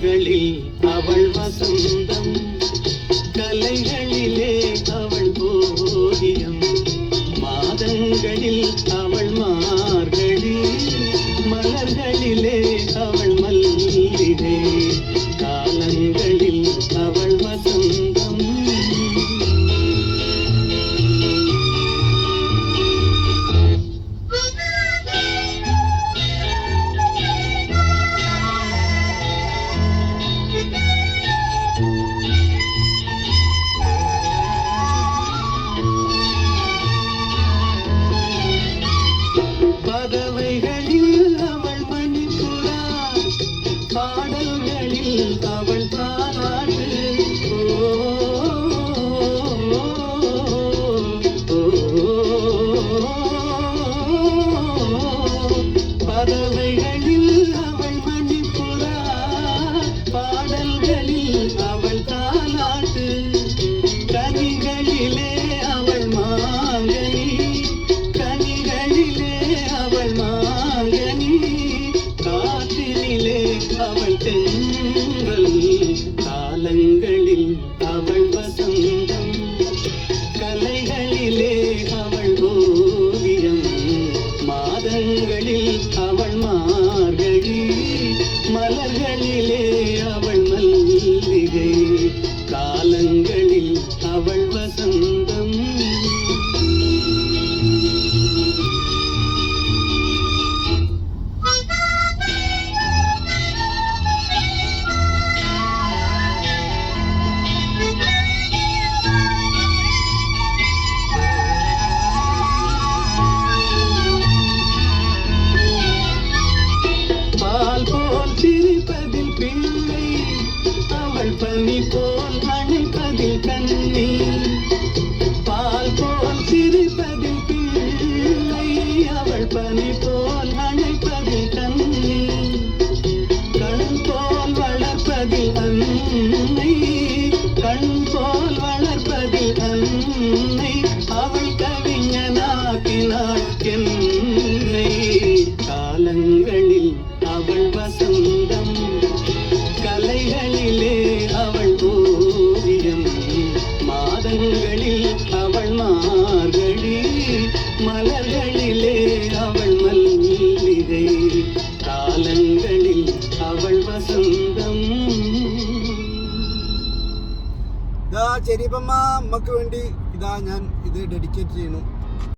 காலங்களில் அவள் வசந்தம், கலைகளிலே அவள் போதியம், மாதங்களில் அவள் மார்கழி, மலர்களிலே அவள் மல்லிகை, காலங்களில் அவள் வசந்தம். பறவைகளில் அவள் மணிப்புறா, பாடல்களில் அவள் தாலாட்டு. பறவைகளில் அவள் மணிப்புறா, பாடல்களில் அவள் தாலாட்டு, கனிகளிலே அவள் மாங்கனி, கனிகளிலே அவள் மாங்கனி, காற்றினிலே அவள் தென்றல், காலங்களில் அவள் வசந்தம், கலைகளிலே அவள் ஓவியம், மாதங்களில் அவள் மார்கழி, மலர்களிலே அவள் மல்லிகை, காலங்களில் அவள் வசந்தம். பால் போல் சிரிப்பதில் பிள்ளை, அவள் பனி போல் அணைப்பதில் கண்ணி, பால் போல் சிரிப்பதில் பிள்ளை, அவள் பனி போல் அணைப்பதில் கண்ணி, கண் போல் வளர்ப்பதில் அன்னை, கண் போல் வளர்ப்பதில் அன்னை, அவள் கவிஞனாக்கினாள் என்னை, காலங்களில் அவள் வசந்தம், கலைகளிலே அவள் ஓவியம், மாதங்களில் அவள் மார்கழி, மலர்களிலே அவள் மல்லிகை, காலங்களில் അവൾ വസന്തം. ചെറിയപ്പമ്മ അമ്മക്ക് വേണ്ടി ഇതാ ഞാൻ ഇത് ഡെഡിക്കേറ്റ് ചെയ്യുന്നു.